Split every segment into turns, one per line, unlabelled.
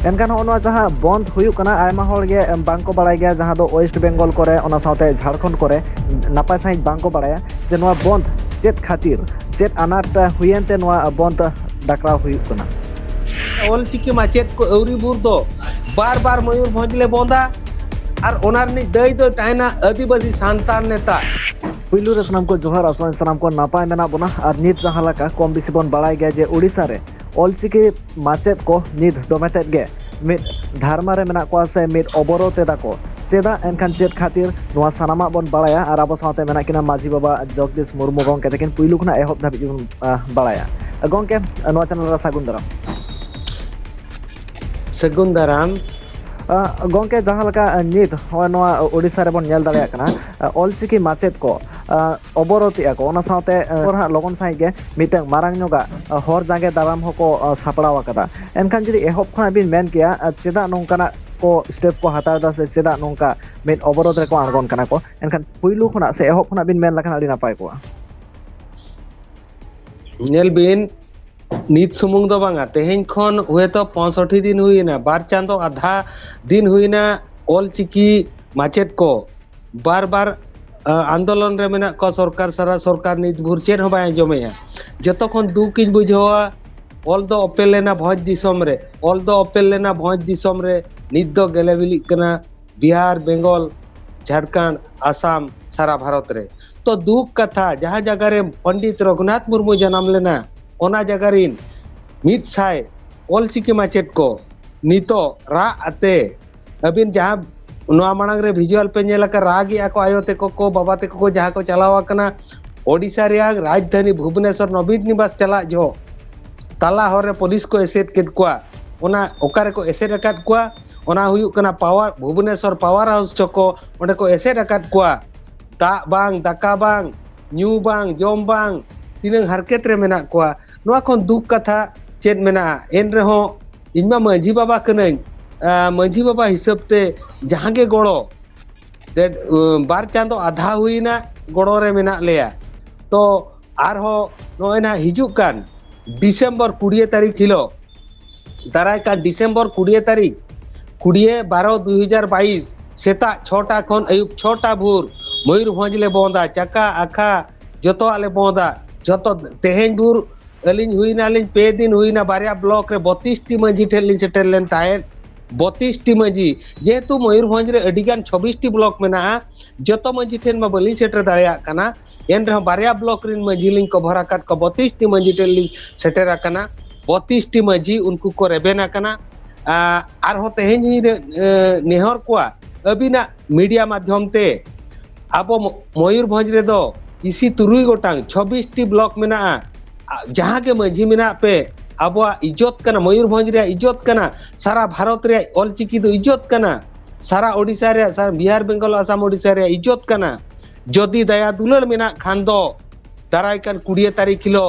एनखान होना जहाँ बंद हुयुक कना आयमा हर गे बांको बाड़ाय गया जहाँ दो वेस्ट बेंगल करे ओना साथे झारखंड करे नापाय साहित बांको बाड़ाया जे नोआ बंद चेत खातिर चेत अनाट हुयेनते नोआ बंद डाकरा हुयुक कना
ऑलचिकी माचेत को अवरी बुर दो बार बार मयूरभंज ले बोंदा और ओनार नि दई दो ताइना आदिवासी सांतार नेता
पुलू रे सनाम को जोहार आसमान सनाम को नापाय मेना बोना और नित जहाँ लका कम बेसी बन बाड़ाय गया जे उड़ीसा रे ऑलचिकी माचेत को नित डोमेटेड गे मिद धारमा रे मेना को से मिद अबरोध एदा को चेदा एनखान चेत खातिर नोआ सानामा बन बाड़ाया और आबो साथे मेना किना माजी बाबा जगदीश मुर्मू गंके तकिन पुलू खना एहब धाबि बन बाड़ाया गंके नोआ चैनल रा
सगुन दाराम
गंके जहाँ लका नित होय नोआ उड़ीसा रे बन नेल दाड़ेया कना ऑलचिकी माचेत को अबरोध को ओना साथे लगन साहि गे मिटे मारांग नोगा हर जागे दाराम हको सापड़ाव कदा एनखान जदि एहब खना बिन मेन किया चेदा नोंकाना को स्टेप को हताव दा से चेदा नोंका मिट अबरोध रे को आड़गोन कना को एनखान पुइलु खना से एहब खना बिन मेन लखन आडी नापाय को
नेल बिन नित सुमुंग दो बांगा तेहेन खन हुए तो 65 दिन हुईना बार चांदो आधा दिन हुईना ऑलचिकी माचेत को बार बार आंदोलन रे मेना को सरकार सारा सरकार नित भुर चेन हो बाय जमेया जतो खन दुकिन बुझवा ऑल दो अपेल लेना भोज दिसम रे ऑल दो अपेल लेना भोज दिसम रे नित दो गेलेबिली कना बिहार बेंगल झारखंड आसाम सारा भारत रे तो दुख कथा जहां जगह रे पंडित रघुनाथ मुर्मू जन्म लेना ओना जगह रिन मित साय ऑलचिकी माचेत को नितो रा आते अबिन जहां नोआ मांग रे विजुअल पे नेला का रागी आको आयो ते को बाबा ते को जहां को चलावा कना ओडिसा रे राजधानी भुवनेश्वर नवीन निवास चला जो ताला हर रे पुलिस को एसेट केट को ओना ओकारे को एसेट अकाट को ओना हुयु कना पावर भुवनेश्वर पावर हाउस चको ओंडे को एसेट अकाट को दा बांग दाका बांग न्यू बांग जोम बांग तीन हरकत रे मेना को नोआ खन दुख कथा चेत मेना एन रे हो इनमा मांझी बाबा कनई मांझी बाबा हिसाब ते जहां के गड़ो बार चांदो आधा हुईना गड़ो रे मेना लेया तो आर हो नोय ना हिजुक कान डिसेंबर 20 तारीख हिलो दाराय का डिसेंबर 20 तारीख 20/12/2022 सेता 6टा खन अयुब 6टा भोर मयूरभंज ले बोंदा चका आखा जतो आले बोंदा जतो तेहेन भोर अलिन हुईना लिन पे दिन हुईना बारिया ब्लॉक रे 32 टी मंजी ठेलिन सेटेल लेन ताहे 32 टी मंजी जेतु मयूरभंज रे अडिगान 26 टी ब्लॉक मेना जतो मंजी ठेन मा बलि सेटर दाड़िया कना एन रे बारिया ब्लॉक रिन मंजी लिन कभर आकाट को 32 टी मंजी ठेलिन सेटर आकना 32 टी मंजी उनको को रेबेना कना आर हो तेहेन रे नेहर को अबिना मीडिया माध्यम ते आबो मयूरभंज रे दो इसी तुरुई गोटांग 26 टी ब्लॉक मेना जहां के मंझी मेना पे आबो इज्जत कना मयूरभंज रे इज्जत कना सारा भारत रे ऑलचिकी दो इज्जत कना सारा ओडिसा रे सारा बिहार बेंगल आसाम ओडिसा रे इज्जत कना जदि दया दुलड़ मेना खान दो दाराय कान 20 तारीख किलो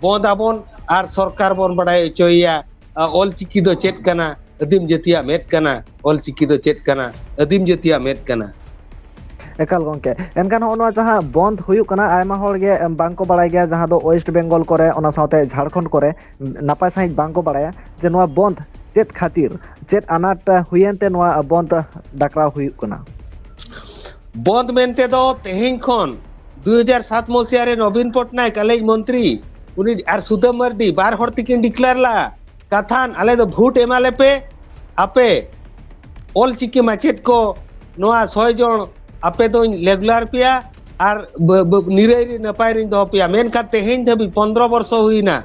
बोंदाबन आर सरकार बन बडाय चोया ऑलचिकी दो चेत कना अदिम जतिया मेट कना ऑलचिकी दो चेत कना अदिम जतिया मेट कना
एकाल गंके एनखान होना जहाँ बंद हुयुक कना आयमा हर गे बांको बाड़ाय गया जहाँ दो वेस्ट बेंगल करे ओना साथे झारखंड करे नापाय साहित बांको बाड़ाया जे नोआ बंद चेत खातिर चेत अनाट हुयेनते नोआ बंद डाकरा हुयुक कना
बंद मेनते दो तेहेन खन 2007 मसिया रे नवीन पटनायक कॉलेज मंत्री उनी आर सुदम मर्दी बार हर तिकिन डिक्लेयर ला कथान आले दो भोट एमाले पे आपे ऑलचिकी माचेत को नोआ 100 जन आपे दो रेगुलर पिया और निरई नपाय रिन दो पिया मेनका तेहेन धबी 15 वर्ष हुईना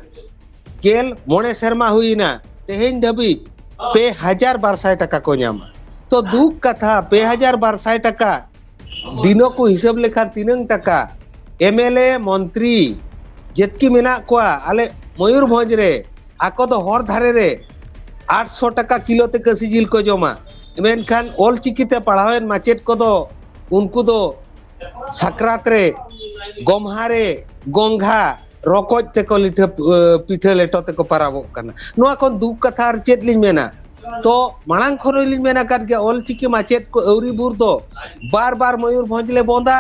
गेल मोने शर्मा हुईना तेहेन धबी पे 1200 टका को नामा तो दुख कथा पे 1200 टका दिनों को हिसाब लेखा 3 टका एमएलए मंत्री जेतकी मेना को आले मयूरभंज रे आको दो हर धारे रे 800 टका किलो ते कसी जिल को जमा मेनखान ऑलचिकी ते पढ़ावेन माचेत को दो उनको दो साकरात रे गमहा रे गंघा रकोज ते को लिठ पिठे लेटो ते को पाराबो कना नोआ कोन दुख कथा आर चेत लिन मेना तो मांग खरो लिन मेना काट के ऑलचिकी माचेत को अवरी बुर दो बार बार मयूरभंज ले बोंदा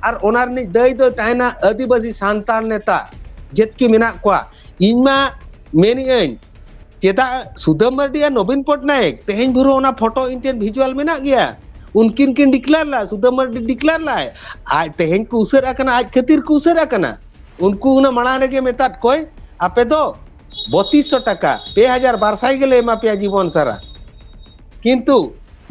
और ओनार नि दई दो ताइना आदिवासी सांतार नेता जेतकी मेना को इनमा मेनी चेदा सुदाम मार्डी और नवीन पटनायक तेहेन भुरो ओना फोटो इंटेन भिजुअल मेना गया उनकिन किन डिक्लेयर ला सुदाम मार्डी डिक्लेयर लाए आज तेहेन को उसर आकना आज खातिर को उसर आकना उनको उना मना रे के मेतात कोई आपे दो 3200 टाका 2200 गेले एमा पे जीवन सारा किंतु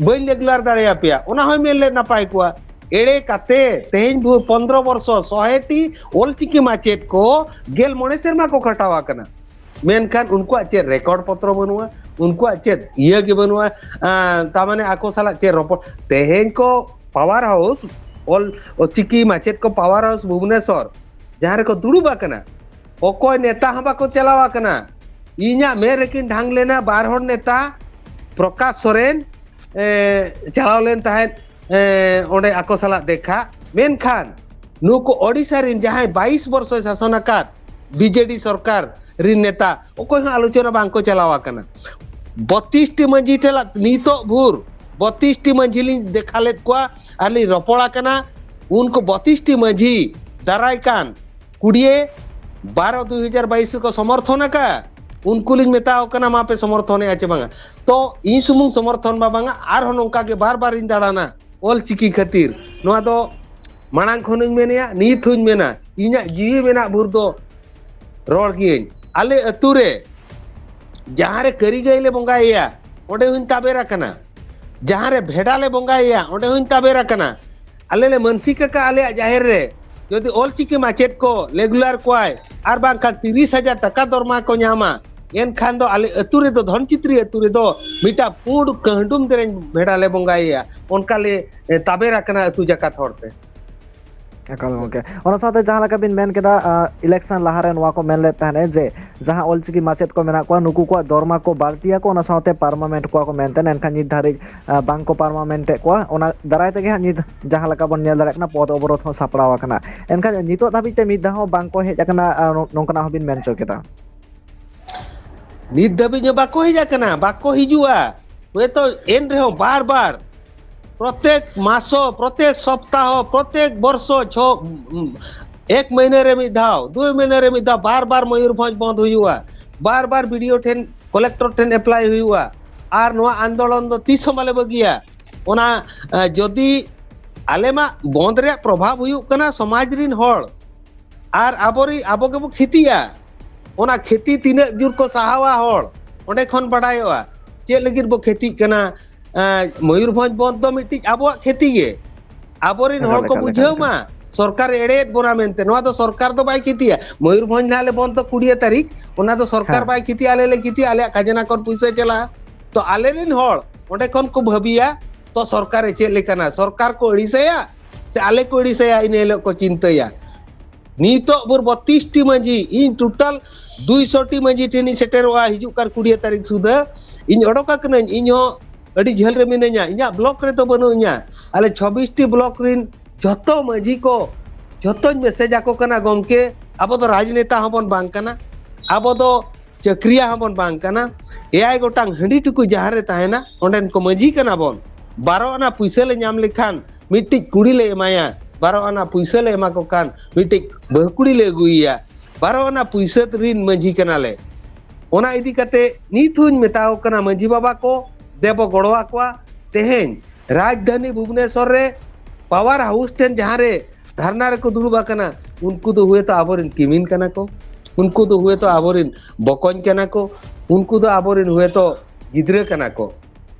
बई रेगुलर दाड़े पे ओना होय मेले नापाय कुआ एड़े काते तेहेन भुर 15 वर्ष 100टी ओलचिकी माचेत को गेल मोने सेरमा को खटावा कना मेनखान उनको चे रेकॉर्ड पत्र बनुआ उनको चे ये के बनुआ तामाने आको साला चे रपो तेहेन को पावर हाउस ओल चिकी माचेत को पावर हाउस भुवनेश्वर जहां रे को दुड़ुबा कना ओकोय नेता हबा को चलावा कना इन्या मे रेकिन ढांग लेना 12 हर नेता प्रकाश सोरेन चलाव लेन ताहे ओंडे आको साला देखा मेनखान नुको ओडिसा रिन जहां 22 वर्ष शासन आकात बीजेडी सरकार रिन नेता ओकोय आलोचना बांको चलावा कना 32 टी मंजी टेला नीतो भूर 32 टी मंजी लिन देखालेत को आली रपोड़ा कना उनको 32 टी मंजी दाराय कान कुड़िए 12/2022 को समर्थन का उनको लिन मेताओ कना मा पे समर्थन आचे बांगा तो इन सुमुंग समर्थन बा बांगा आर हो नोंका के बार इन दाड़ाना ओल चिकी खातिर नोआ दो मांग खनुñ मेनिया नीत हुñ मेना इना जीवी मेना भुर दो रोड़ गियñ आले अतुरे जहां रे करीगईले बंगाया ओंडे हुñ ताबेरा कना जहां रे भेड़ाले बंगाया ओंडे हुñ ताबेरा कना आले ले मनसिका का आले जाहिर रे यदि ओल चिकी माचेत को रेगुलर कोय आर बांका 30,000 टाका दरमा को न्यामा एनखान दो आले अतुरे दो धनचित्री अतुरे दो मिटा पूड कहडुम देरें भेड़ाले बंगाया उनका ले ताबेरा कना अतु जकात होरते
एकाल ओके ओना साथे जहां लका बिन मेन केदा इलेक्शन लाहारे नवा को मेन ले ताने जे जहां ओलचिकी माचेत को मेना को नुकु को दरमा को बारतिया को ओना साथे पार्लामेंट को मेनटेन एनखान नि धारि बांको पार्लामेंट को ओना दाराय तेगे नि जहां लका बन नेल दारेकना पद अवरोध हो सापड़ावा कना एनखान नितो धाबिते मिद दाहो बांको हेज कना नोंकना हो बिन मेन चोकेता
नित धाबी जो बाको हेज कना बाको हिजुआ वे तो एन रे बार प्रत्येक मासो प्रत्येक सप्ताह प्रत्येक वर्ष 1 महीने रे मिधाव 2 महीने रे मिधाव बार मयूरभंज बंद हुआ बार वीडियो ठेन कलेक्टर ठेन अप्लाई हुआ आर नवा आंदोलन दो तीस माले बगिया ओना जदि आलेमा बंद रे प्रभाव हुयु कना समाज रिन होड़ आर आबोरी आबो के बो खितिया ओना खेती तीना जुर को सहावा होड़ ओंडे खन बडायोआ चे लगिर बो खेती कना मयूरभंज बंद दो मिट्टी आबो खेती गे आबोरिन होड़ को बुझेमा सरकार एड़ेत बोरा मेनते नवा तो सरकार तो बाय कितिया मयूरभंज नाले बंद तो 20 तारीख ओना तो सरकार बाय किति आले ले किति आले खजाना कर पैसा चला तो आले रिन होड़ ओंडे खन को भाबिया तो सरकार चे लेकना सरकार को अड़िसया से आले को अड़िसया इनेलो को चिंतया नीतो बुर 32 T Manji in total 200 T मंजी टेनी सेटेरवा हिजु कर 20 तारीख सुदा इन ओडोका कना इन हो अड़ी झल रे मिने냐 इना ब्लॉक रे तो बनु냐 आले 26 टी ब्लॉक रिन जतो मजी को जतो मैसेज आको कना गमके आबो तो राजनेता हबन बांग कना आबो तो चक्रिया हबन बांग कना एआई गोटांग हंडी टुकु जहां रे ताहेना ओंडेन को मजी कना बन 12 आना पैसा ले ᱧᱟᱢ लेखान मिट्टी कुड़ी ले एमाया 12 आना पैसा ले एमा को कान मिट्टी बहुकुड़ी ले गुइया 12 आना पैसा रिन मजी कना ले ओना इदी कते नीथुन मेताओ कना मजी बाबा को देबो गड़वा को तेहेन राजधानी भुवनेश्वर रे पावर हाउस टेन जहां रे धरना रे को दुड़ुबा कना उनको तो हुए तो आबोरिन किमिन कना को उनको तो हुए तो आबोरिन बकन कना को उनको तो आबोरिन हुए तो गिद्रे कना को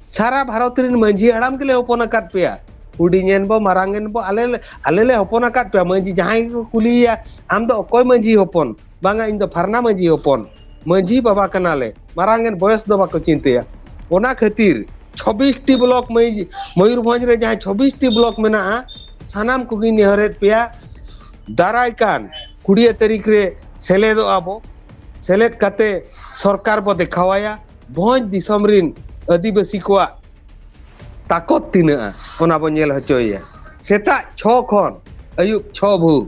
सारा भारत रिन मंजी हड़ाम के ले होपन काट पेया हुडिङेन बो मारांगेन बो आले ले होपन काट पेया मंजी जहां को कुलिया आम दो कोई मंजी होपन बांगा इन दो फरना मंजी होपन मंजी बाबा कना ले मारांगेन बयस दो बाको चिंतया ओना खातिर 26 टी ब्लॉक मयूरभंज रे जहां 26 टी ब्लॉक मेना सानाम कुगी नेहरेत पेया दाराय कान 20 तारीख रे सेलेदो आबो सेलेद कते सरकार बो देखावाया भोज दिसम रिन आदिवासी को ताकत तिना ओना बो नेल हचोया सेता 6 खन अयुब 6 भूर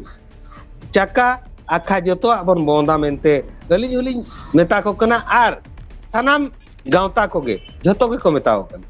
चाका आखा जतो आबन बोंदा मेनते गली जुली मेता को कना आर सानाम गांवता को गे जतो के को मेताओ कना